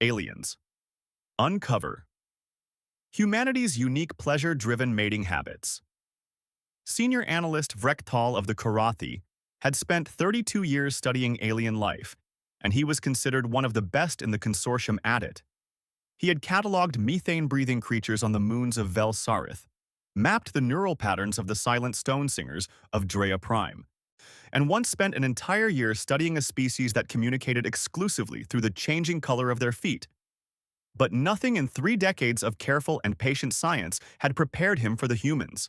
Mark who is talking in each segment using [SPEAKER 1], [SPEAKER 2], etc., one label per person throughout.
[SPEAKER 1] Aliens. Uncover. Humanity's unique pleasure-driven mating habits. Senior analyst Vrektal of the Karathi had spent 32 years studying alien life, and he was considered one of the best in the consortium at it. He had catalogued methane-breathing creatures on the moons of Vel Sarith, mapped the neural patterns of the silent stone singers of Drea Prime, and once spent an entire year studying a species that communicated exclusively through the changing color of their feet. But nothing in 3 decades of careful and patient science had prepared him for the humans.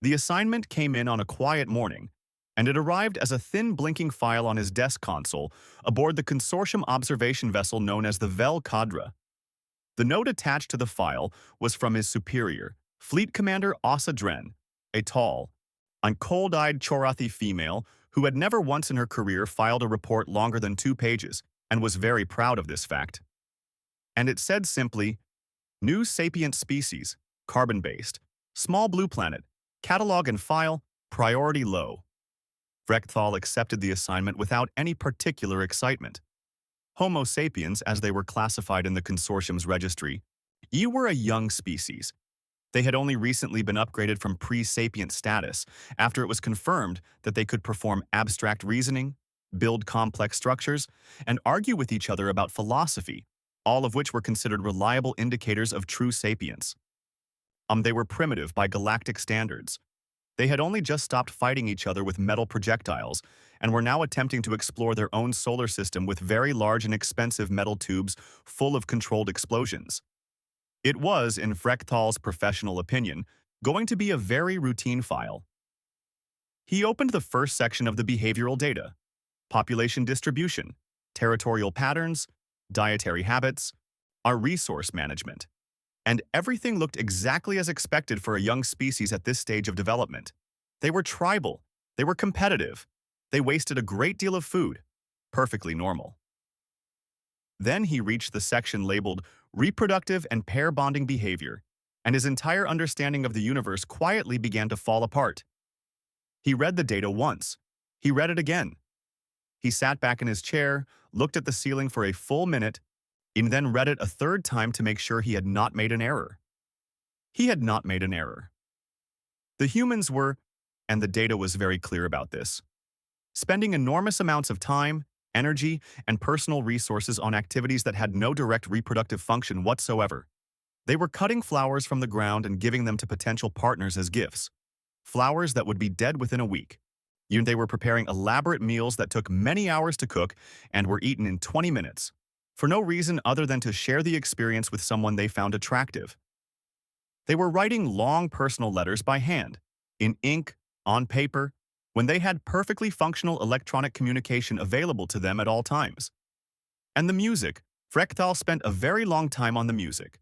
[SPEAKER 1] The assignment came in on a quiet morning, and it arrived as a thin blinking file on his desk console aboard the consortium observation vessel known as the Vel Kadra. The note attached to the file was from his superior, Fleet Commander Asa Dren, a tall and cold-eyed Chorathi female who had never once in her career filed a report longer than 2 pages and was very proud of this fact. And it said simply, "New sapient species, carbon-based, small blue planet, catalog and file, priority low." Vrektal accepted the assignment without any particular excitement. Homo sapiens, as they were classified in the consortium's registry, were a young species. They had only recently been upgraded from pre-sapient status after it was confirmed that they could perform abstract reasoning, build complex structures, and argue with each other about philosophy, all of which were considered reliable indicators of true sapience. They were primitive by galactic standards. They had only just stopped fighting each other with metal projectiles and were now attempting to explore their own solar system with very large and expensive metal tubes full of controlled explosions. It was, in Vrektal's professional opinion, going to be a very routine file. He opened the first section of the behavioral data: population distribution, territorial patterns, dietary habits, our resource management. And everything looked exactly as expected for a young species at this stage of development. They were tribal, they were competitive, they wasted a great deal of food, perfectly normal. Then he reached the section labeled Reproductive and Pair Bonding Behavior, and his entire understanding of the universe quietly began to fall apart. He read the data once. He read it again. He sat back in his chair, looked at the ceiling for a full minute, and then read it a third time to make sure he had not made an error. He had not made an error. The humans were, and the data was very clear about this, spending enormous amounts of time, energy, and personal resources on activities that had no direct reproductive function whatsoever. They were cutting flowers from the ground and giving them to potential partners as gifts. Flowers that would be dead within a week. They were preparing elaborate meals that took many hours to cook and were eaten in 20 minutes, for no reason other than to share the experience with someone they found attractive. They were writing long personal letters by hand, in ink, on paper, when they had perfectly functional electronic communication available to them at all times. And the music, Vrektal spent a very long time on the music.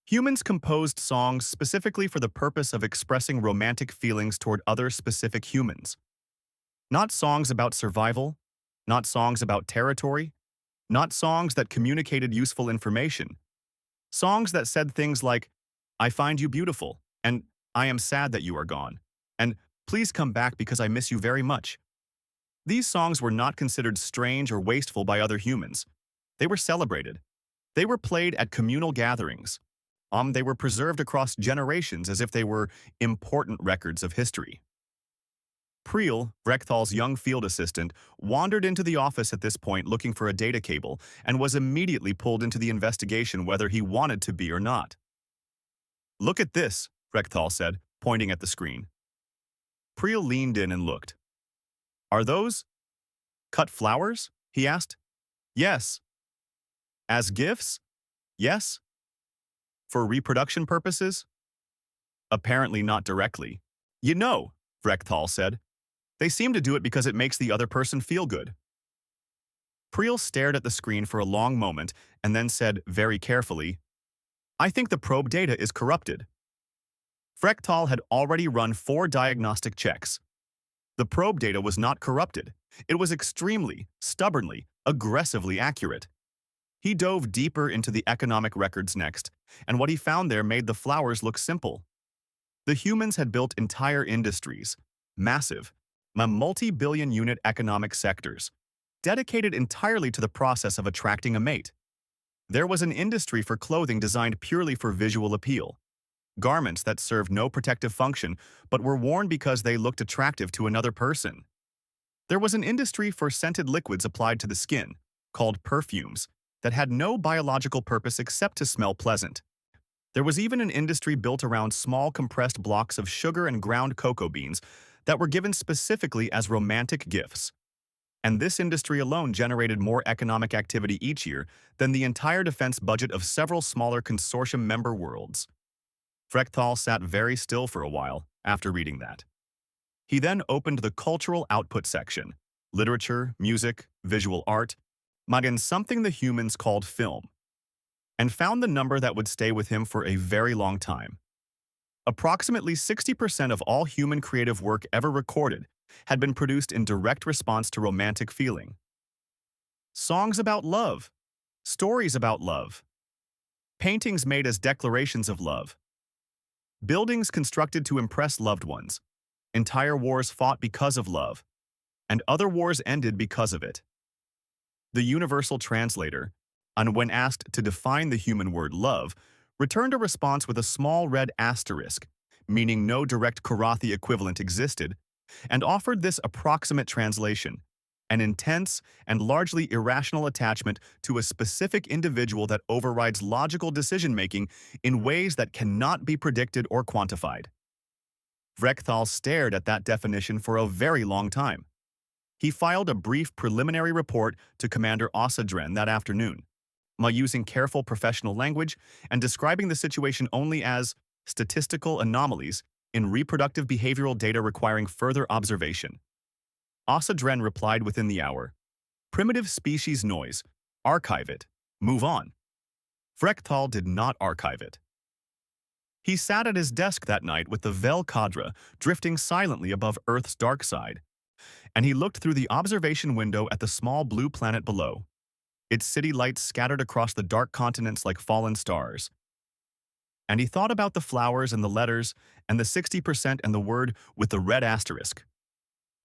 [SPEAKER 1] Humans composed songs specifically for the purpose of expressing romantic feelings toward other specific humans. Not songs about survival, not songs about territory, not songs that communicated useful information. Songs that said things like, "I find you beautiful," and "I am sad that you are gone," and "Please come back because I miss you very much." These songs were not considered strange or wasteful by other humans. They were celebrated. They were played at communal gatherings. They were preserved across generations as if they were important records of history. Priel, Vrektal's young field assistant, wandered into the office at this point looking for a data cable and was immediately pulled into the investigation whether he wanted to be or not. "Look at this," Vrektal said, pointing at the screen. Priel leaned in and looked. "Are those cut flowers?" he asked. "Yes." "As gifts?" "Yes." "For reproduction purposes?" "Apparently not directly." Vrektal said, "they seem to do it because it makes the other person feel good." Priel stared at the screen for a long moment and then said very carefully, "I think the probe data is corrupted." Vrektal had already run 4 diagnostic checks. The probe data was not corrupted. It was extremely, stubbornly, aggressively accurate. He dove deeper into the economic records next, and what he found there made the flowers look simple. The humans had built entire industries, massive, multi-billion unit economic sectors, dedicated entirely to the process of attracting a mate. There was an industry for clothing designed purely for visual appeal, garments that served no protective function but were worn because they looked attractive to another person. There was an industry for scented liquids applied to the skin, called perfumes, that had no biological purpose except to smell pleasant. There was even an industry built around small compressed blocks of sugar and ground cocoa beans that were given specifically as romantic gifts. And this industry alone generated more economic activity each year than the entire defense budget of several smaller consortium member worlds. Frechthal sat very still for a while after reading that. He then opened the cultural output section, literature, music, visual art, and something the humans called film, and found the number that would stay with him for a very long time. Approximately 60% of all human creative work ever recorded had been produced in direct response to romantic feeling. Songs about love, stories about love, paintings made as declarations of love, buildings constructed to impress loved ones, entire wars fought because of love, and other wars ended because of it. The universal translator, and when asked to define the human word love, returned a response with a small red asterisk, meaning no direct Karathi equivalent existed, and offered this approximate translation: an intense and largely irrational attachment to a specific individual that overrides logical decision-making in ways that cannot be predicted or quantified. Vrechthal stared at that definition for a very long time. He filed a brief preliminary report to Commander Osadren that afternoon, using careful professional language and describing the situation only as statistical anomalies in reproductive behavioral data requiring further observation. Osadren replied within the hour, "Primitive species noise. Archive it. Move on." Frechthal did not archive it. He sat at his desk that night with the Vel Cadre drifting silently above Earth's dark side, and he looked through the observation window at the small blue planet below, its city lights scattered across the dark continents like fallen stars. And he thought about the flowers and the letters and the 60% and the word with the red asterisk.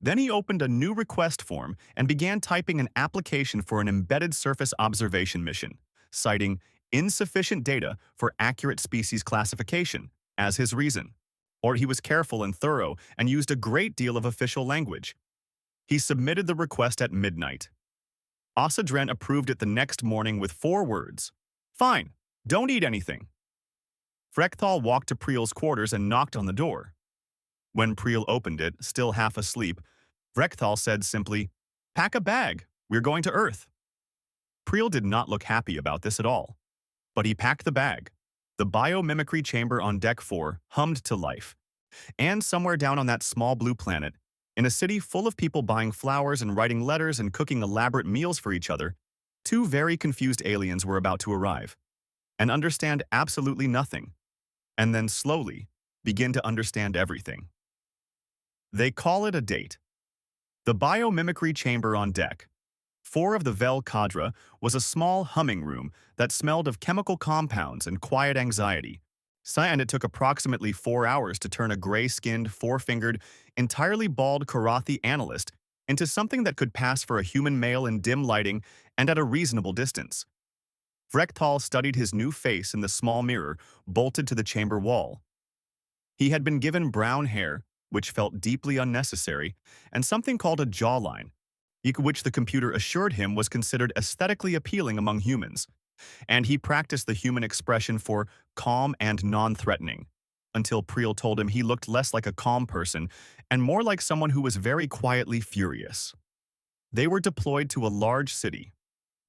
[SPEAKER 1] Then he opened a new request form and began typing an application for an embedded surface observation mission, citing insufficient data for accurate species classification as his reason. Or he was careful and thorough and used a great deal of official language. He submitted the request at midnight. Osadren approved it the next morning with 4 words: "Fine, don't eat anything." Frechthal walked to Priel's quarters and knocked on the door. When Priel opened it, still half asleep, Vrechthal said simply, "Pack a bag, we're going to Earth." Priel did not look happy about this at all. But he packed the bag. The biomimicry chamber on Deck 4 hummed to life. And somewhere down on that small blue planet, in a city full of people buying flowers and writing letters and cooking elaborate meals for each other, 2 very confused aliens were about to arrive and understand absolutely nothing, and then slowly begin to understand everything. They call it a date. The biomimicry chamber on Deck 4 of the Vel Cadre was a small humming room that smelled of chemical compounds and quiet anxiety. And it took approximately 4 hours to turn a gray-skinned, 4-fingered, entirely bald Karathi analyst into something that could pass for a human male in dim lighting and at a reasonable distance. Vrechthal studied his new face in the small mirror bolted to the chamber wall. He had been given brown hair, which felt deeply unnecessary, and something called a jawline, which the computer assured him was considered aesthetically appealing among humans, and he practiced the human expression for calm and non-threatening, until Priel told him he looked less like a calm person and more like someone who was very quietly furious. They were deployed to a large city,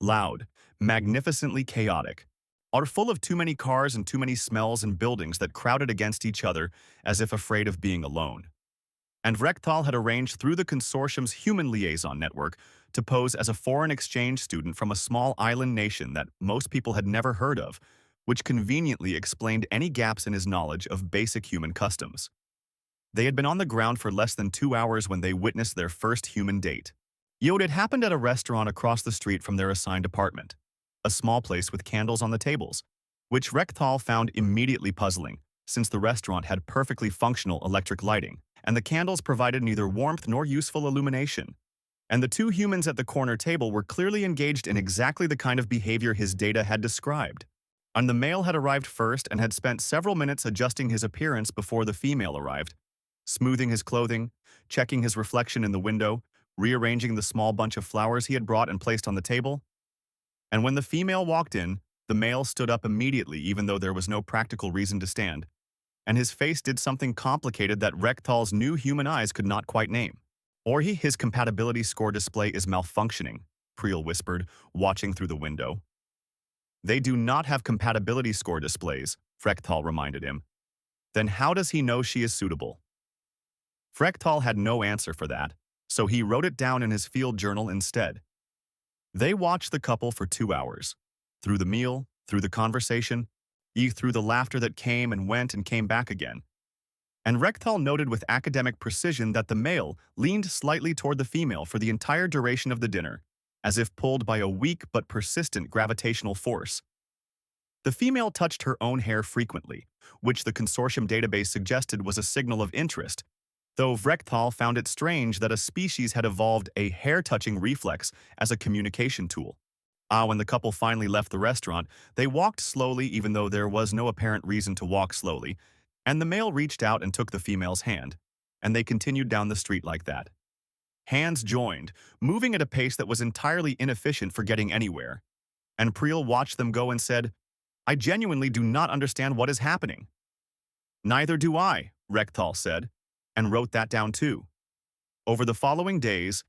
[SPEAKER 1] loud, magnificently chaotic, or full of too many cars and too many smells and buildings that crowded against each other as if afraid of being alone. And Vrechthal had arranged through the consortium's human liaison network to pose as a foreign exchange student from a small island nation that most people had never heard of, which conveniently explained any gaps in his knowledge of basic human customs. They had been on the ground for less than 2 hours when they witnessed their first human date. It had happened at a restaurant across the street from their assigned apartment, a small place with candles on the tables, which Vrechthal found immediately puzzling, since the restaurant had perfectly functional electric lighting, and the candles provided neither warmth nor useful illumination. and the two humans at the corner table were clearly engaged in exactly the kind of behavior his data had described. And the male had arrived first and had spent several minutes adjusting his appearance before the female arrived, smoothing his clothing, checking his reflection in the window, rearranging the small bunch of flowers he had brought and placed on the table. And when the female walked in, the male stood up immediately even though there was no practical reason to stand, and his face did something complicated that Rekthal's new human eyes could not quite name. Or his compatibility score display is malfunctioning, Priel whispered, watching through the window. They do not have compatibility score displays, Frekthal reminded him. Then how does he know she is suitable? Frekthal had no answer for that, so he wrote it down in his field journal instead. They watched the couple for 2 hours. Through the meal, through the conversation, through the laughter that came and went and came back again. And Rekthal noted with academic precision that the male leaned slightly toward the female for the entire duration of the dinner, as if pulled by a weak but persistent gravitational force. The female touched her own hair frequently, which the consortium database suggested was a signal of interest, though Rekthal found it strange that a species had evolved a hair-touching reflex as a communication tool. When the couple finally left the restaurant, they walked slowly even though there was no apparent reason to walk slowly, and the male reached out and took the female's hand, and they continued down the street like that. Hands joined, moving at a pace that was entirely inefficient for getting anywhere. And Priel watched them go and said, "I genuinely do not understand what is happening." "Neither do I," Rekthal said, and wrote that down too. Over the following days,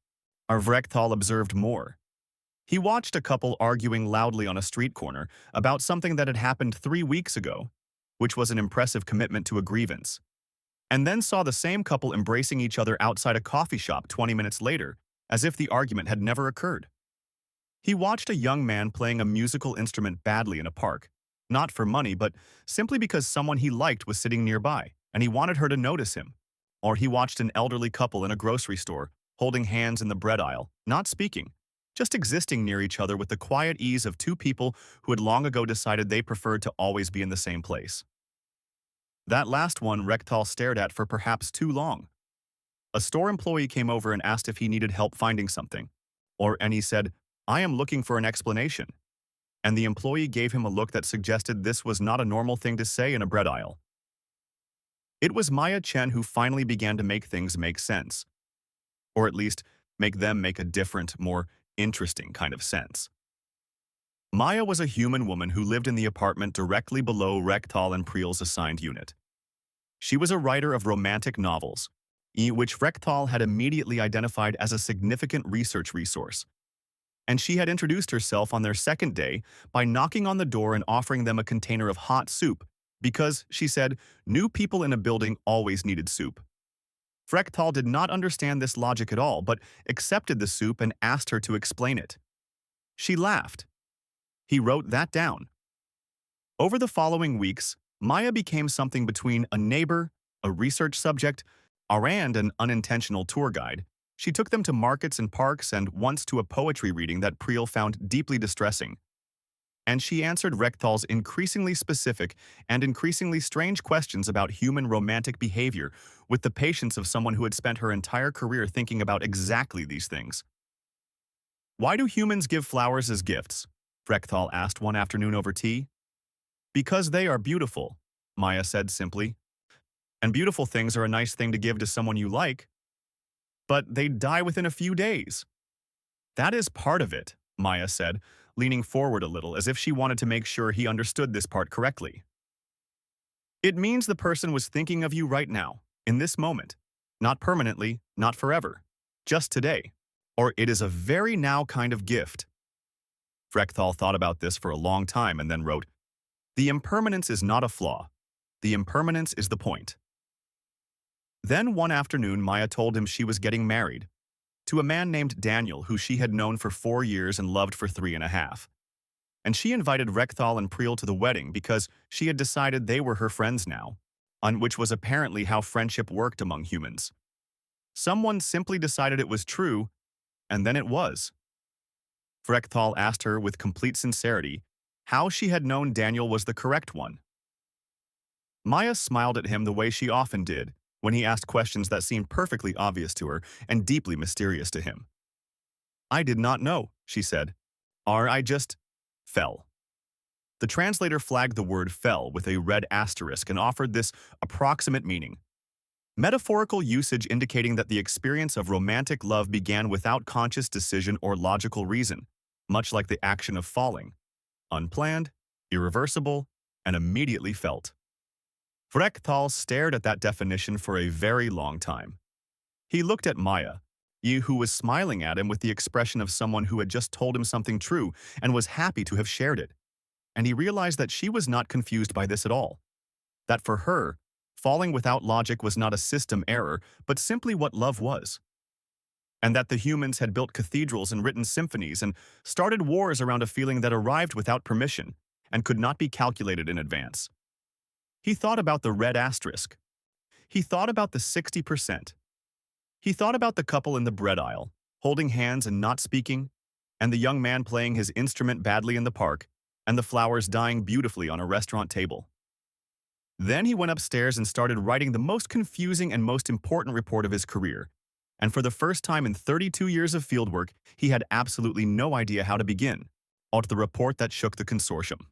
[SPEAKER 1] Rekthal observed more. He watched a couple arguing loudly on a street corner about something that had happened 3 weeks ago, which was an impressive commitment to a grievance, and then saw the same couple embracing each other outside a coffee shop 20 minutes later, as if the argument had never occurred. He watched a young man playing a musical instrument badly in a park, not for money but simply because someone he liked was sitting nearby, and he wanted her to notice him. Or he watched an elderly couple in a grocery store, holding hands in the bread aisle, not speaking, just existing near each other with the quiet ease of two people who had long ago decided they preferred to always be in the same place. That last one Rekthal stared at for perhaps too long. A store employee came over and asked if he needed help finding something, and he said, "I am looking for an explanation." And the employee gave him a look that suggested this was not a normal thing to say in a bread aisle. It was Maya Chen who finally began to make things make sense, or at least make them make a different, more interesting kind of sense. Maya was a human woman who lived in the apartment directly below Rekthal and Priel's assigned unit. She was a writer of romantic novels, which Rekthal had immediately identified as a significant research resource. And she had introduced herself on their second day by knocking on the door and offering them a container of hot soup because, she said, new people in a building always needed soup. Rekthal did not understand this logic at all, but accepted the soup and asked her to explain it. She laughed. He wrote that down. Over the following weeks, Maya became something between a neighbor, a research subject, and an unintentional tour guide. She took them to markets and parks and once to a poetry reading that Priel found deeply distressing. And she answered Rekthal's increasingly specific and increasingly strange questions about human romantic behavior with the patience of someone who had spent her entire career thinking about exactly these things. "Why do humans give flowers as gifts?" Rekthal asked one afternoon over tea. "Because they are beautiful," Maya said simply. "And beautiful things are a nice thing to give to someone you like. But they die within a few days." "That is part of it," Maya said, leaning forward a little as if she wanted to make sure he understood this part correctly. "It means the person was thinking of you right now, in this moment. Not permanently, not forever. Just today. Or it is a very now kind of gift." Rekthal thought about this for a long time and then wrote, "The impermanence is not a flaw. The impermanence is the point." Then one afternoon, Maya told him she was getting married to a man named Daniel who she had known for 4 years and loved for 3.5. And she invited Rekthal and Priel to the wedding because she had decided they were her friends now, which was apparently how friendship worked among humans. Someone simply decided it was true, and then it was. Rekthal asked her with complete sincerity how she had known Daniel was the correct one. Maya smiled at him the way she often did when he asked questions that seemed perfectly obvious to her and deeply mysterious to him. "I did not know," she said. "Or I just fell." The translator flagged the word fell with a red asterisk and offered this approximate meaning. Metaphorical usage indicating that the experience of romantic love began without conscious decision or logical reason, much like the action of falling, unplanned, irreversible, and immediately felt. Vrek stared at that definition for a very long time. He looked at Maya, who was smiling at him with the expression of someone who had just told him something true and was happy to have shared it. And he realized that she was not confused by this at all. That for her, falling without logic was not a system error, but simply what love was. And that the humans had built cathedrals and written symphonies and started wars around a feeling that arrived without permission and could not be calculated in advance. He thought about the red asterisk. He thought about the 60%. He thought about the couple in the bread aisle, holding hands and not speaking, and the young man playing his instrument badly in the park, and the flowers dying beautifully on a restaurant table. Then he went upstairs and started writing the most confusing and most important report of his career. And for the first time in 32 years of fieldwork, he had absolutely no idea how to begin. The report that shook the consortium.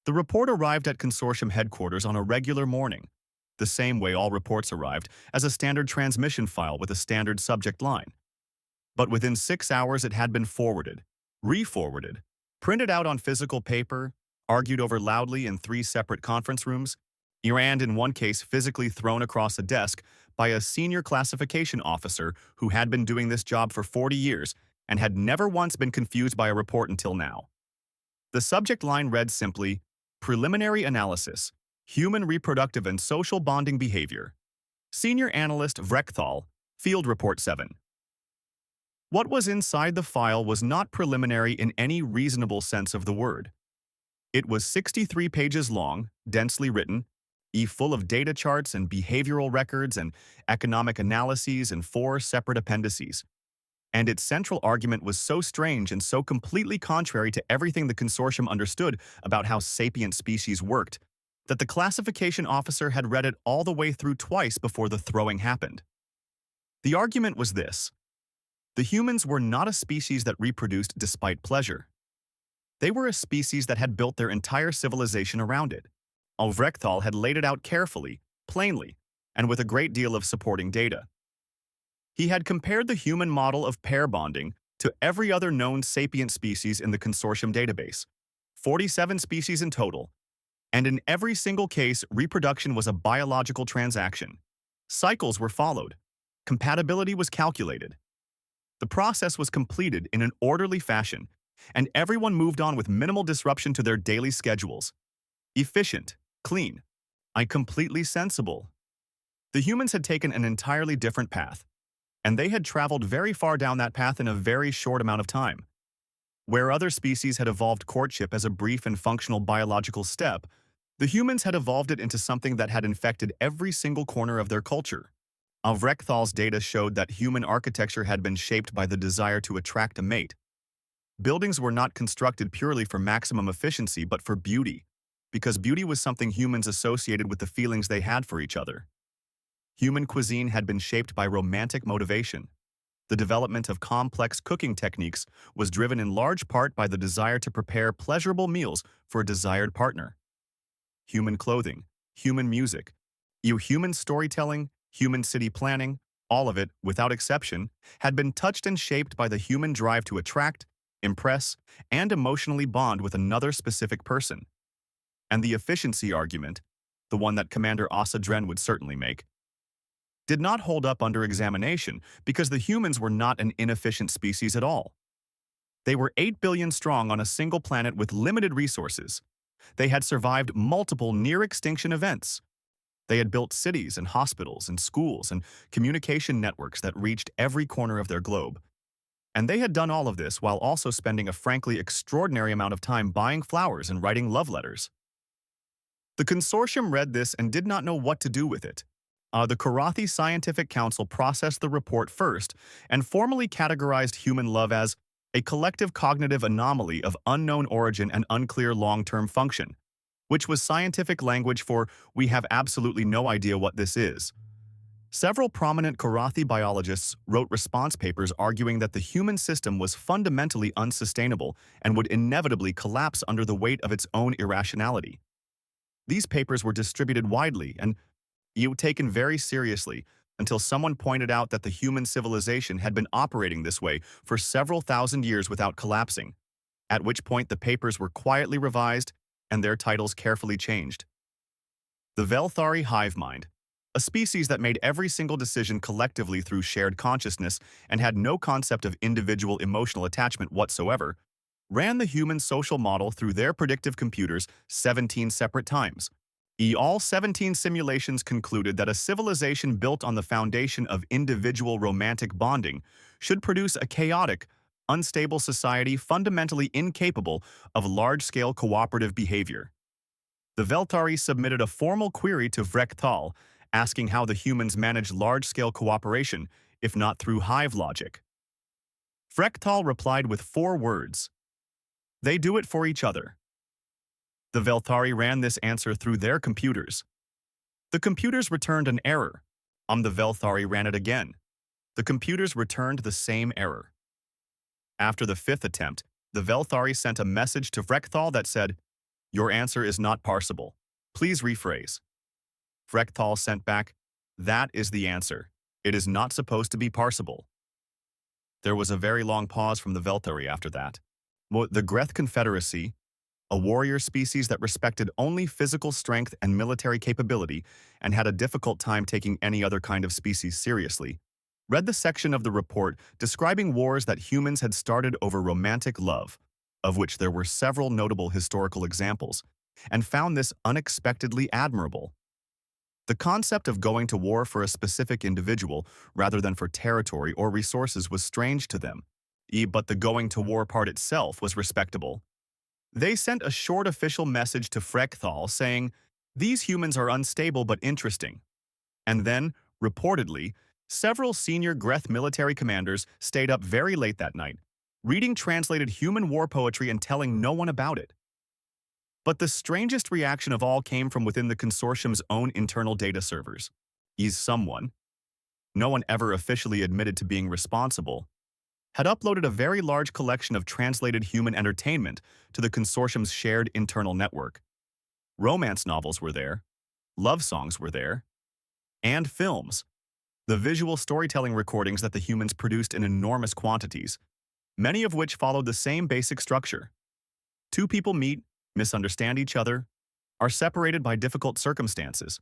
[SPEAKER 1] The report arrived at consortium headquarters on a regular morning, the same way all reports arrived, as a standard transmission file with a standard subject line. But within 6 hours it had been forwarded, re-forwarded, printed out on physical paper, argued over loudly in 3 separate conference rooms, and in one case physically thrown across a desk by a senior classification officer who had been doing this job for 40 years and had never once been confused by a report until now. The subject line read simply, Preliminary Analysis, Human Reproductive and Social Bonding Behavior. Senior Analyst Vrek, Field Report 7. What was inside the file was not preliminary in any reasonable sense of the word. It was 63 pages long, densely written, full of data charts and behavioral records and economic analyses and 4 separate appendices. And its central argument was so strange and so completely contrary to everything the consortium understood about how sapient species worked, that the classification officer had read it all the way through twice before the throwing happened. The argument was this. The humans were not a species that reproduced despite pleasure. They were a species that had built their entire civilization around it. Vrek had laid it out carefully, plainly, and with a great deal of supporting data. He had compared the human model of pair bonding to every other known sapient species in the consortium database, 47 species in total, and in every single case, reproduction was a biological transaction. Cycles were followed. Compatibility was calculated. The process was completed in an orderly fashion, and everyone moved on with minimal disruption to their daily schedules. Efficient, clean, and completely sensible. The humans had taken an entirely different path, and they had traveled very far down that path in a very short amount of time. Where other species had evolved courtship as a brief and functional biological step, the humans had evolved it into something that had infected every single corner of their culture. Vrek's data showed that human architecture had been shaped by the desire to attract a mate. Buildings were not constructed purely for maximum efficiency but for beauty, because beauty was something humans associated with the feelings they had for each other. Human cuisine had been shaped by romantic motivation. The development of complex cooking techniques was driven in large part by the desire to prepare pleasurable meals for a desired partner. Human clothing, human music, human storytelling, human city planning, all of it, without exception, had been touched and shaped by the human drive to attract, impress, and emotionally bond with another specific person. And the efficiency argument, the one that Commander Asa Dren would certainly make, did not hold up under examination because the humans were not an inefficient species at all. They were 8 billion strong on a single planet with limited resources. They had survived multiple near-extinction events. They had built cities and hospitals and schools and communication networks that reached every corner of their globe. And they had done all of this while also spending a frankly extraordinary amount of time buying flowers and writing love letters. The consortium read this and did not know what to do with it. The Karathi Scientific Council processed the report first and formally categorized human love as a collective cognitive anomaly of unknown origin and unclear long-term function, which was scientific language for "we have absolutely no idea what this is." Several prominent Karathi biologists wrote response papers arguing that the human system was fundamentally unsustainable and would inevitably collapse under the weight of its own irrationality. These papers were distributed widely and taken very seriously until someone pointed out that the human civilization had been operating this way for several thousand years without collapsing, at which point the papers were quietly revised and their titles carefully changed. The Velthari hive mind, a species that made every single decision collectively through shared consciousness and had no concept of individual emotional attachment whatsoever, ran the human social model through their predictive computers 17 separate times. All 17 simulations concluded that a civilization built on the foundation of individual romantic bonding should produce a chaotic, unstable society fundamentally incapable of large-scale cooperative behavior. The Veltari submitted a formal query to Vrektal, asking how the humans manage large-scale cooperation, if not through hive logic. Vrektal replied with 4 words. They do it for each other. The Velthari ran this answer through their computers. The computers returned an error. The Velthari ran it again. The computers returned the same error. After the 5th attempt, the Velthari sent a message to Vrektal that said, "Your answer is not parsable. Please rephrase." Vrektal sent back, "That is the answer. It is not supposed to be parsable." There was a very long pause from the Velthari after that. The Greth Confederacy, a warrior species that respected only physical strength and military capability and had a difficult time taking any other kind of species seriously, read the section of the report describing wars that humans had started over romantic love, of which there were several notable historical examples, and found this unexpectedly admirable. The concept of going to war for a specific individual rather than for territory or resources was strange to them, but the going to war part itself was respectable. They sent a short official message to Frekthal saying, "These humans are unstable but interesting." And then, reportedly, several senior Greth military commanders stayed up very late that night, reading translated human war poetry and telling no one about it. But the strangest reaction of all came from within the consortium's own internal data servers. Someone, no one ever officially admitted to being responsible, had uploaded a very large collection of translated human entertainment to the consortium's shared internal network. Romance novels were there, love songs were there, and films. The visual storytelling recordings that the humans produced in enormous quantities, many of which followed the same basic structure. 2 people meet, misunderstand each other, are separated by difficult circumstances,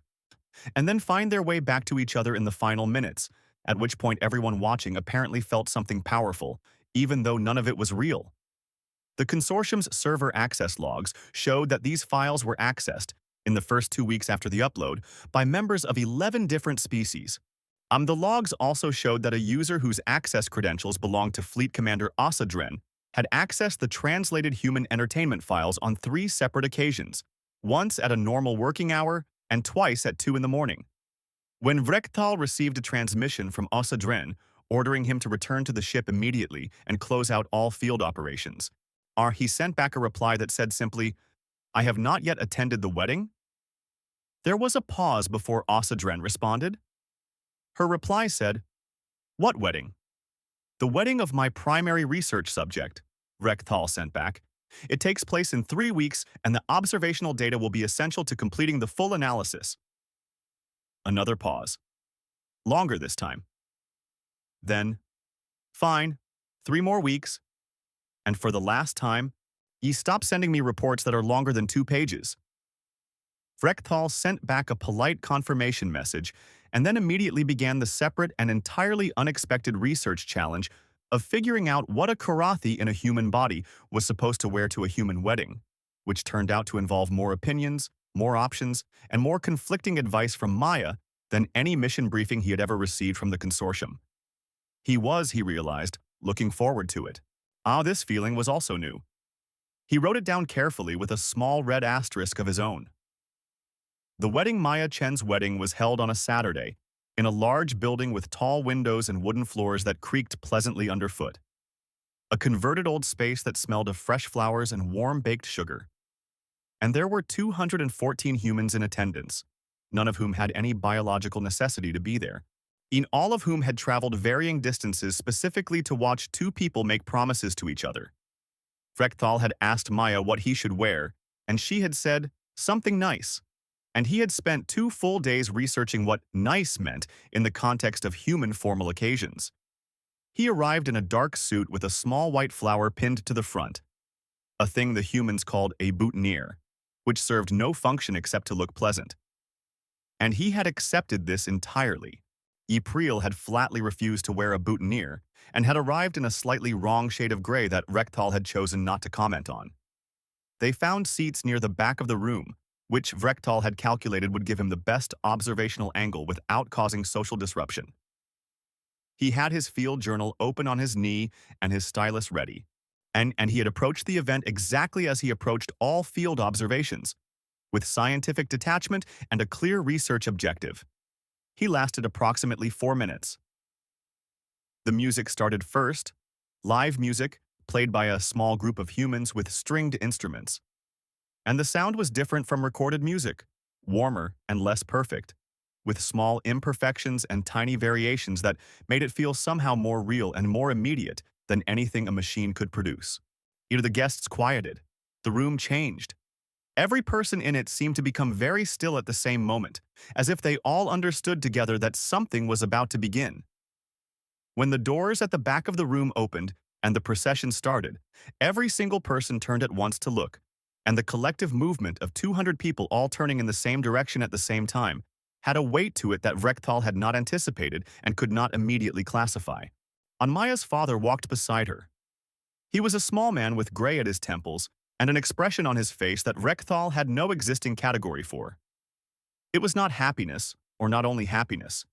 [SPEAKER 1] and then find their way back to each other in the final minutes, at which point everyone watching apparently felt something powerful, even though none of it was real. The consortium's server access logs showed that these files were accessed, in the first 2 weeks after the upload, by members of 11 different species. The logs also showed that a user whose access credentials belonged to Fleet Commander Asadren had accessed the translated human entertainment files on 3 separate occasions, once at a normal working hour and twice at 2 in the morning. When Vrektal received a transmission from Asadren ordering him to return to the ship immediately and close out all field operations, he sent back a reply that said simply, "I have not yet attended the wedding?" There was a pause before Asadren responded. Her reply said, "What wedding?" "The wedding of my primary research subject," Vrektal sent back. "It takes place in 3 weeks and the observational data will be essential to completing the full analysis." Another pause. Longer this time. Then, "Fine, 3 more weeks. And for the last time, stop sending me reports that are longer than 2 pages." Vrektal sent back a polite confirmation message and then immediately began the separate and entirely unexpected research challenge of figuring out what a Karathi in a human body was supposed to wear to a human wedding, which turned out to involve more opinions, more options, and more conflicting advice from Maya than any mission briefing he had ever received from the consortium. He realized, looking forward to it. This feeling was also new. He wrote it down carefully with a small red asterisk of his own. The wedding Maya Chen's wedding was held on a Saturday, in a large building with tall windows and wooden floors that creaked pleasantly underfoot. A converted old space that smelled of fresh flowers and warm-baked sugar. And there were 214 humans in attendance, none of whom had any biological necessity to be there, in all of whom had traveled varying distances specifically to watch two people make promises to each other. Vrekthal had asked Maya what he should wear, and she had said, something nice. And he had spent 2 full days researching what nice meant in the context of human formal occasions. He arrived in a dark suit with a small white flower pinned to the front, a thing the humans called a boutonniere, which served no function except to look pleasant. And he had accepted this entirely. April had flatly refused to wear a boutonniere and had arrived in a slightly wrong shade of gray that Vrekthal had chosen not to comment on. They found seats near the back of the room, which Vrekthal had calculated would give him the best observational angle without causing social disruption. He had his field journal open on his knee and his stylus ready, and he had approached the event exactly as he approached all field observations, with scientific detachment and a clear research objective. He lasted approximately 4 minutes. The music started first, live music, played by a small group of humans with stringed instruments. And the sound was different from recorded music, warmer and less perfect, with small imperfections and tiny variations that made it feel somehow more real and more immediate than anything a machine could produce. Either the guests quieted, the room changed. Every person in it seemed to become very still at the same moment, as if they all understood together that something was about to begin. When the doors at the back of the room opened and the procession started, every single person turned at once to look, and the collective movement of 200 people all turning in the same direction at the same time had a weight to it that Vrekthal had not anticipated and could not immediately classify. Maya's father walked beside her. He was a small man with gray at his temples and an expression on his face that Vrekthal had no existing category for. It was not happiness, or not only happiness.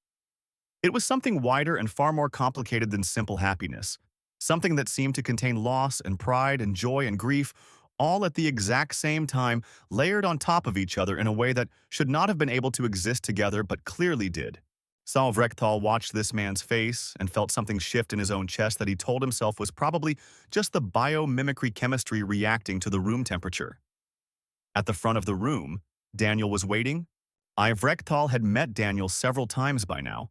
[SPEAKER 1] It was something wider and far more complicated than simple happiness, something that seemed to contain loss and pride and joy and grief, all at the exact same time, layered on top of each other in a way that should not have been able to exist together but clearly did. Sal Vrekthal watched this man's face and felt something shift in his own chest that he told himself was probably just the biomimicry chemistry reacting to the room temperature. At the front of the room, Daniel was waiting. Vrekthal had met Daniel several times by now,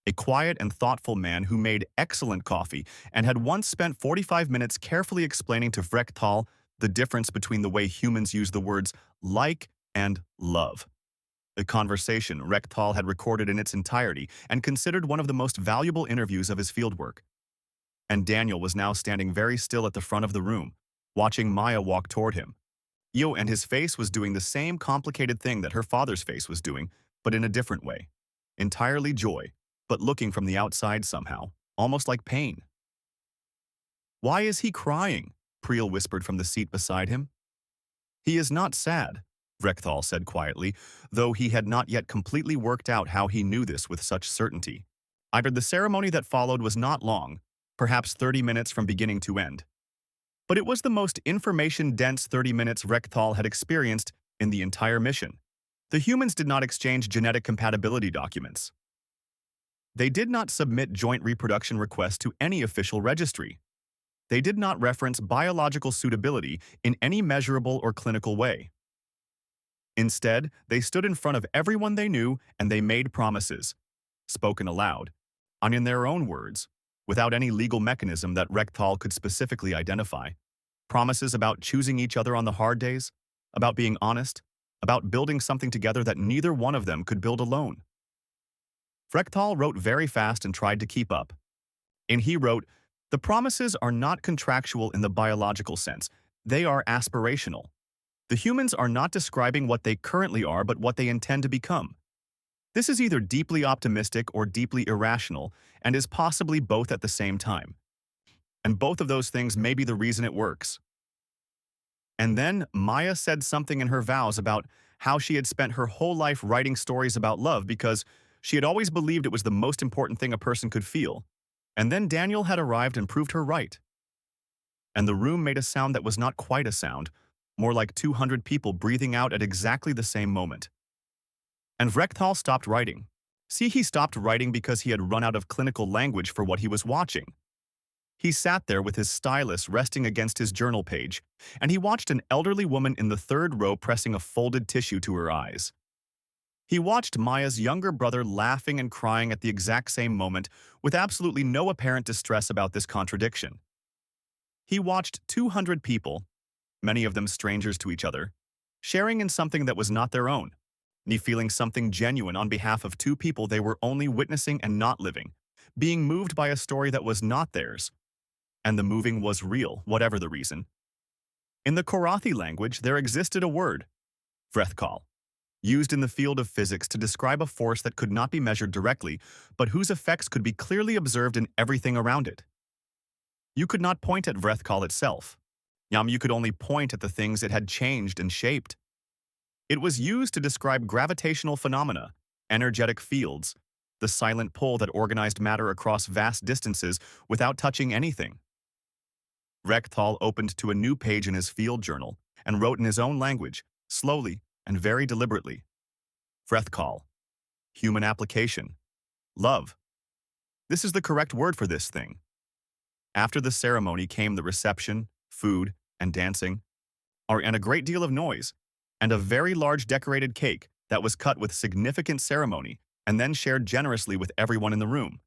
[SPEAKER 1] a quiet and thoughtful man who made excellent coffee and had once spent 45 minutes carefully explaining to Vrekthal the difference between the way humans use the words like and love. A conversation Vrekthal had recorded in its entirety and considered one of the most valuable interviews of his fieldwork. And Daniel was now standing very still at the front of the room, watching Maya walk toward him. And his face was doing the same complicated thing that her father's face was doing, but in a different way. Entirely joy, but looking from the outside somehow, almost like pain. "Why is he crying?" Priel whispered from the seat beside him. "He is not sad," Vrekthal said quietly, though he had not yet completely worked out how he knew this with such certainty. The ceremony that followed was not long, perhaps 30 minutes from beginning to end. But it was the most information-dense 30 minutes Vrekthal had experienced in the entire mission. The humans did not exchange genetic compatibility documents. They did not submit joint reproduction requests to any official registry. They did not reference biological suitability in any measurable or clinical way. Instead, they stood in front of everyone they knew and they made promises, spoken aloud, and in their own words, without any legal mechanism that Vrekthal could specifically identify. Promises about choosing each other on the hard days, about being honest, about building something together that neither one of them could build alone. Vrekthal wrote very fast and tried to keep up. And he wrote, "The promises are not contractual in the biological sense. They are aspirational. The humans are not describing what they currently are, but what they intend to become. This is either deeply optimistic or deeply irrational, and is possibly both at the same time. And both of those things may be the reason it works." And then Maya said something in her vows about how she had spent her whole life writing stories about love because she had always believed it was the most important thing a person could feel. And then Daniel had arrived and proved her right. And the room made a sound that was not quite a sound, more like 200 people breathing out at exactly the same moment. And Vrekthal stopped writing. He stopped writing because he had run out of clinical language for what he was watching. He sat there with his stylus resting against his journal page, and he watched an elderly woman in the third row pressing a folded tissue to her eyes. He watched Maya's younger brother laughing and crying at the exact same moment with absolutely no apparent distress about this contradiction. He watched 200 people, many of them strangers to each other, sharing in something that was not their own, and feeling something genuine on behalf of two people they were only witnessing and not living, being moved by a story that was not theirs. And the moving was real, whatever the reason. In the Korathi language, there existed a word, vrethkal, used in the field of physics to describe a force that could not be measured directly, but whose effects could be clearly observed in everything around it. You could not point at vrethkal itself. You could only point at the things it had changed and shaped. It was used to describe gravitational phenomena, energetic fields, the silent pull that organized matter across vast distances without touching anything. Rekthal opened to a new page in his field journal and wrote in his own language, slowly and very deliberately. Vrethkal. Human application. Love. This is the correct word for this thing. After the ceremony came the reception, food, and dancing, and a great deal of noise, and a very large decorated cake that was cut with significant ceremony and then shared generously with everyone in the room.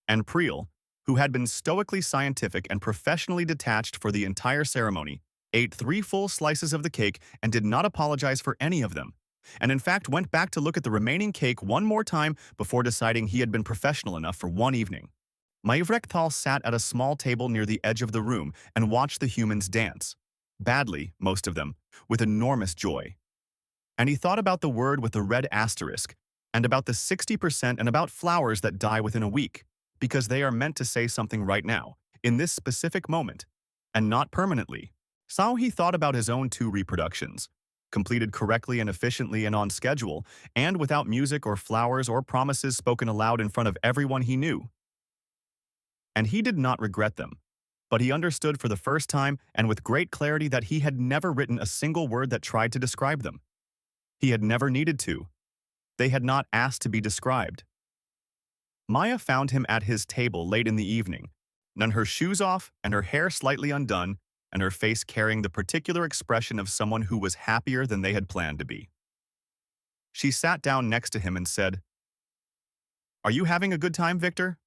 [SPEAKER 1] And Priel, who had been stoically scientific and professionally detached for the entire ceremony, ate 3 full slices of the cake and did not apologize for any of them, and in fact went back to look at the remaining cake one more time before deciding he had been professional enough for one evening. Maivrekthal sat at a small table near the edge of the room and watched the humans dance. Badly, most of them, with enormous joy. And he thought about the word with the red asterisk, and about the 60% and about flowers that die within a week, because they are meant to say something right now, in this specific moment, and not permanently. So he thought about his own 2 reproductions, completed correctly and efficiently and on schedule, and without music or flowers or promises spoken aloud in front of everyone he knew. And he did not regret them, but he understood for the first time and with great clarity that he had never written a single word that tried to describe them. He had never needed to. They had not asked to be described. Maya found him at his table late in the evening, none her shoes off and her hair slightly undone, and her face carrying the particular expression of someone who was happier than they had planned to be. She sat down next to him and said, "Are you having a good time, Victor?"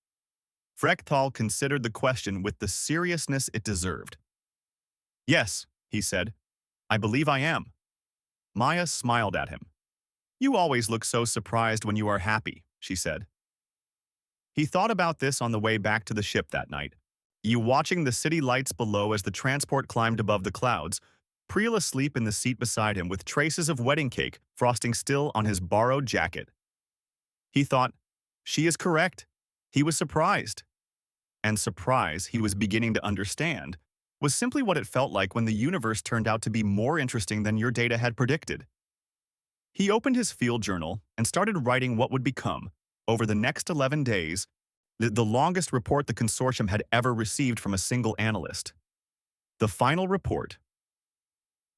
[SPEAKER 1] Frekthal considered the question with the seriousness it deserved. "Yes," he said. "I believe I am." Maya smiled at him. "You always look so surprised when you are happy," she said. He thought about this on the way back to the ship that night. You watching the city lights below as the transport climbed above the clouds, Priel asleep in the seat beside him with traces of wedding cake frosting still on his borrowed jacket. He thought, she is correct. He was surprised. And surprise, he was beginning to understand, was simply what it felt like when the universe turned out to be more interesting than your data had predicted. He opened his field journal and started writing what would become, over the next 11 days, the longest report the consortium had ever received from a single analyst. The final report.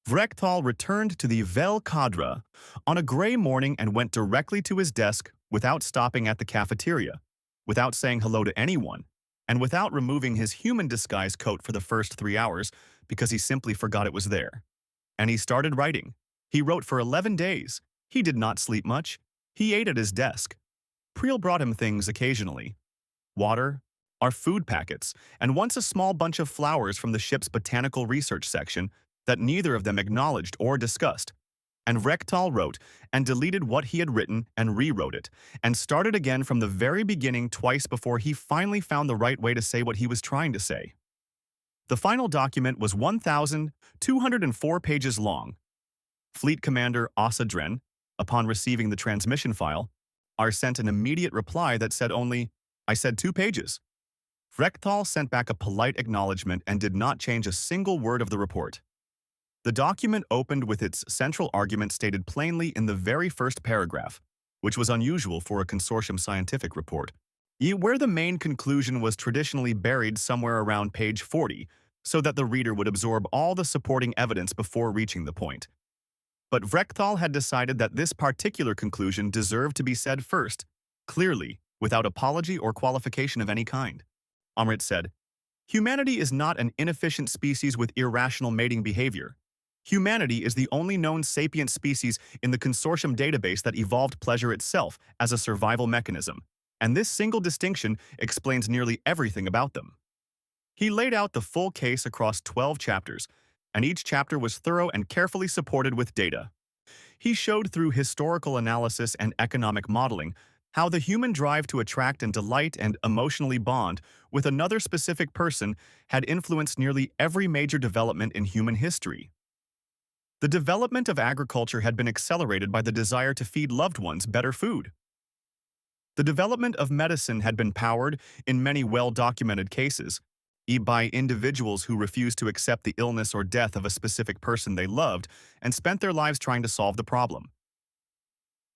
[SPEAKER 1] Vrektal returned to the Vel Kadra on a gray morning and went directly to his desk without stopping at the cafeteria, without saying hello to anyone, and without removing his human disguise coat for the first 3 hours because he simply forgot it was there. And he started writing. He wrote for 11 days. He did not sleep much. He ate at his desk. Priel brought him things occasionally. Water, our food packets, and once a small bunch of flowers from the ship's botanical research section that neither of them acknowledged or discussed. And Rektal wrote and deleted what he had written and rewrote it, and started again from the very beginning twice before he finally found the right way to say what he was trying to say. The final document was 1,204 pages long. Fleet Commander Osadren, upon receiving the transmission file, sent an immediate reply that said only, "I said 2 pages." Rektal sent back a polite acknowledgement and did not change a single word of the report. The document opened with its central argument stated plainly in the very first paragraph, which was unusual for a consortium scientific report, where the main conclusion was traditionally buried somewhere around page 40, so that the reader would absorb all the supporting evidence before reaching the point. But Vrektal had decided that this particular conclusion deserved to be said first, clearly, without apology or qualification of any kind. Amrit said, "Humanity is not an inefficient species with irrational mating behavior. Humanity is the only known sapient species in the consortium database that evolved pleasure itself as a survival mechanism, and this single distinction explains nearly everything about them. He laid out the full case across 12 chapters, and each chapter was thorough and carefully supported with data. He showed through historical analysis and economic modeling how the human drive to attract and delight and emotionally bond with another specific person had influenced nearly every major development in human history. The development of agriculture had been accelerated by the desire to feed loved ones better food. The development of medicine had been powered, in many well-documented cases, by individuals who refused to accept the illness or death of a specific person they loved and spent their lives trying to solve the problem.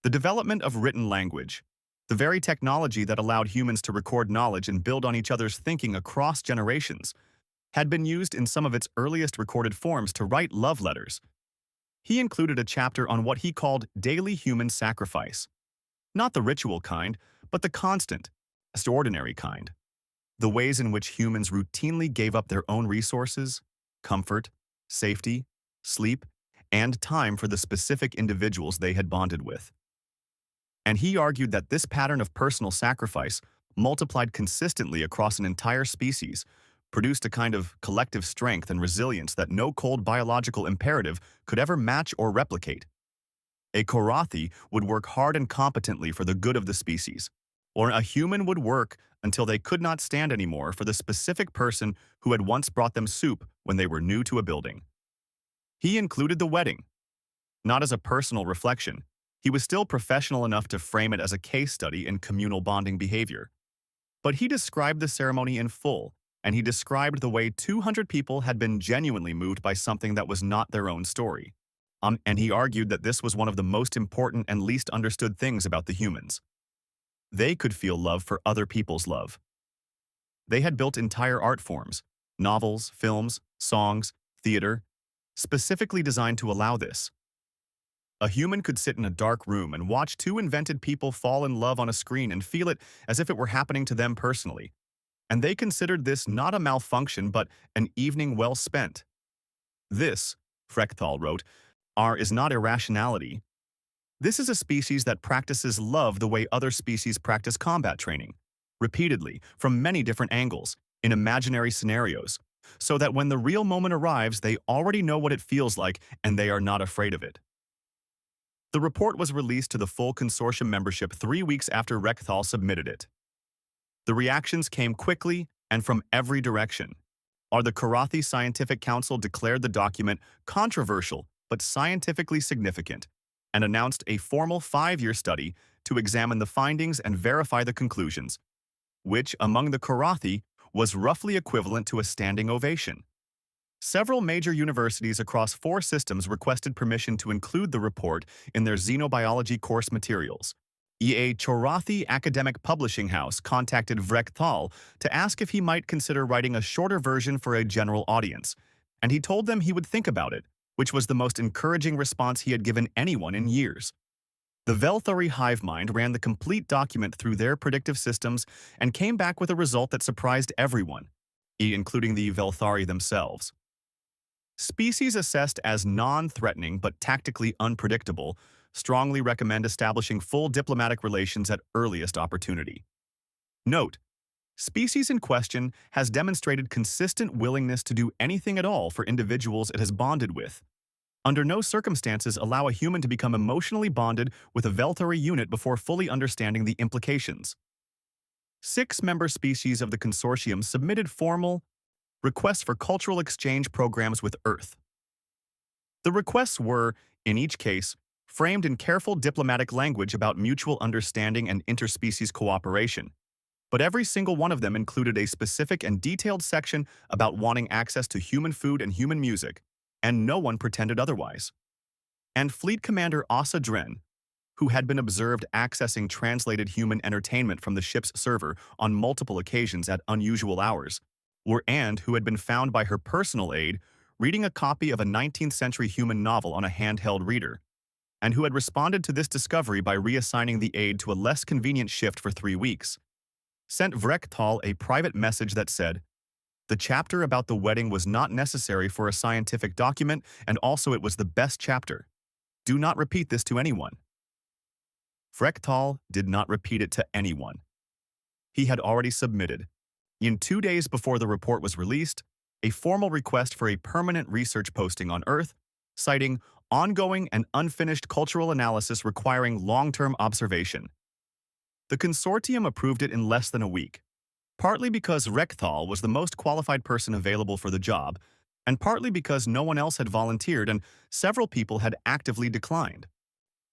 [SPEAKER 1] The development of written language, the very technology that allowed humans to record knowledge and build on each other's thinking across generations, had been used in some of its earliest recorded forms to write love letters. He included a chapter on what he called daily human sacrifice. Not the ritual kind, but the constant, ordinary kind. The ways in which humans routinely gave up their own resources, comfort, safety, sleep, and time for the specific individuals they had bonded with. And he argued that this pattern of personal sacrifice, multiplied consistently across an entire species, produced a kind of collective strength and resilience that no cold biological imperative could ever match or replicate. A Korathi would work hard and competently for the good of the species, or a human would work until they could not stand anymore for the specific person who had once brought them soup when they were new to a building. He included the wedding. Not as a personal reflection, he was still professional enough to frame it as a case study in communal bonding behavior. But he described the ceremony in full, and he described the way 200 people had been genuinely moved by something that was not their own story. And he argued that this was one of the most important and least understood things about the humans. They could feel love for other people's love. They had built entire art forms, novels, films, songs, theater, specifically designed to allow this. A human could sit in a dark room and watch two invented people fall in love on a screen and feel it as if it were happening to them personally. And they considered this not a malfunction but an evening well spent. This, Frechthal wrote, is not irrationality. This is a species that practices love the way other species practice combat training, repeatedly, from many different angles, in imaginary scenarios, so that when the real moment arrives, they already know what it feels like and they are not afraid of it. The report was released to the full consortium membership 3 weeks after Rechthal submitted it. The reactions came quickly and from every direction. The Korathi Scientific Council declared the document controversial but scientifically significant, and announced a formal 5-year study to examine the findings and verify the conclusions, which, among the Korathi, was roughly equivalent to a standing ovation. Several major universities across 4 systems requested permission to include the report in their xenobiology course materials. A Korathi academic publishing house contacted Vrechthal to ask if he might consider writing a shorter version for a general audience, and he told them he would think about it, which was the most encouraging response he had given anyone in years. The Velthari hive mind ran the complete document through their predictive systems and came back with a result that surprised everyone, including the Velthari themselves. Species assessed as non-threatening but tactically unpredictable strongly recommend establishing full diplomatic relations at earliest opportunity. Note: species in question has demonstrated consistent willingness to do anything at all for individuals it has bonded with. Under no circumstances allow a human to become emotionally bonded with a Velthari unit before fully understanding the implications. 6 member species of the consortium submitted formal requests for cultural exchange programs with Earth. The requests were, in each case, framed in careful diplomatic language about mutual understanding and interspecies cooperation, but every single one of them included a specific and detailed section about wanting access to human food and human music, and no one pretended otherwise. And Fleet Commander Asa Dren, who had been observed accessing translated human entertainment from the ship's server on multiple occasions at unusual hours, and who had been found by her personal aide reading a copy of a 19th-century human novel on a handheld reader, and who had responded to this discovery by reassigning the aide to a less convenient shift for 3 weeks, sent Vrechthal a private message that said, The chapter about the wedding was not necessary for a scientific document, and also it was the best chapter. Do not repeat this to anyone. Frechtal did not repeat it to anyone. He had already submitted, in 2 days before the report was released, a formal request for a permanent research posting on Earth, citing ongoing and unfinished cultural analysis requiring long-term observation. The consortium approved it in less than a week, partly because Rekthal was the most qualified person available for the job, and partly because no one else had volunteered and several people had actively declined.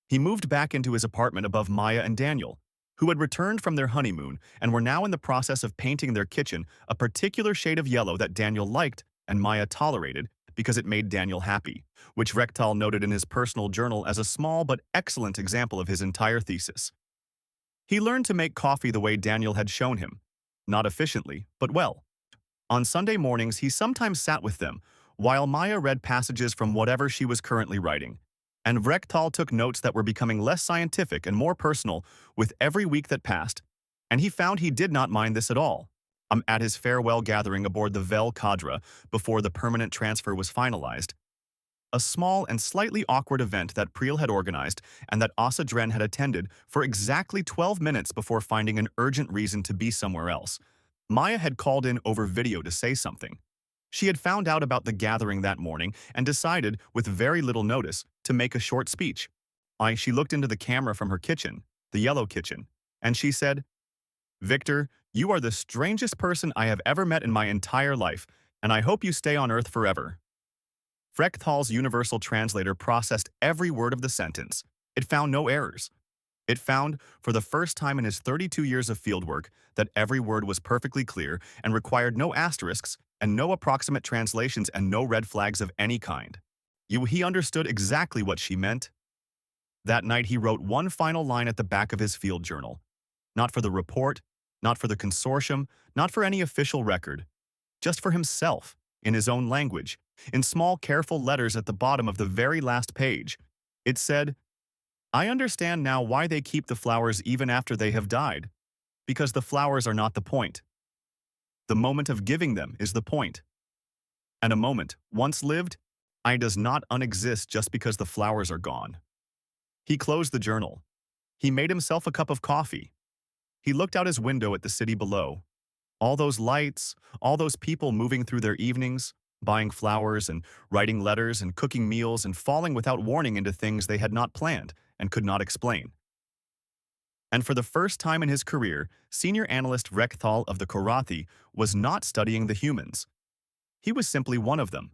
[SPEAKER 1] He moved back into his apartment above Maya and Daniel, who had returned from their honeymoon and were now in the process of painting their kitchen a particular shade of yellow that Daniel liked and Maya tolerated because it made Daniel happy, which Rektal noted in his personal journal as a small but excellent example of his entire thesis. He learned to make coffee the way Daniel had shown him, not efficiently, but well. On Sunday mornings, he sometimes sat with them, while Maya read passages from whatever she was currently writing, and Rektal took notes that were becoming less scientific and more personal with every week that passed, and he found he did not mind this at all. At his farewell gathering aboard the Vel Cadre before the permanent transfer was finalized, a small and slightly awkward event that Priel had organized and that Asa Dren had attended for exactly 12 minutes before finding an urgent reason to be somewhere else. Maya had called in over video to say something. She had found out about the gathering that morning and decided, with very little notice, to make a short speech. She looked into the camera from her kitchen, the yellow kitchen, and she said, "Victor, you are the strangest person I have ever met in my entire life, and I hope you stay on Earth forever." Frechthal's universal translator processed every word of the sentence. It found no errors. It found, for the first time in his 32 years of fieldwork, that every word was perfectly clear and required no asterisks and no approximate translations and no red flags of any kind. He understood exactly what she meant. That night he wrote one final line at the back of his field journal. Not for the report, not for the consortium, not for any official record. Just for himself, in his own language, in small careful letters at the bottom of the very last page. It said, "I understand now why they keep the flowers even after they have died. Because the flowers are not the point. The moment of giving them is the point. And a moment, once lived, does not unexist just because the flowers are gone." He closed the journal. He made himself a cup of coffee. He looked out his window at the city below. All those lights, all those people moving through their evenings, buying flowers and writing letters and cooking meals and falling without warning into things they had not planned and could not explain. And for the first time in his career, senior analyst Rekthal of the Korathi was not studying the humans. He was simply one of them.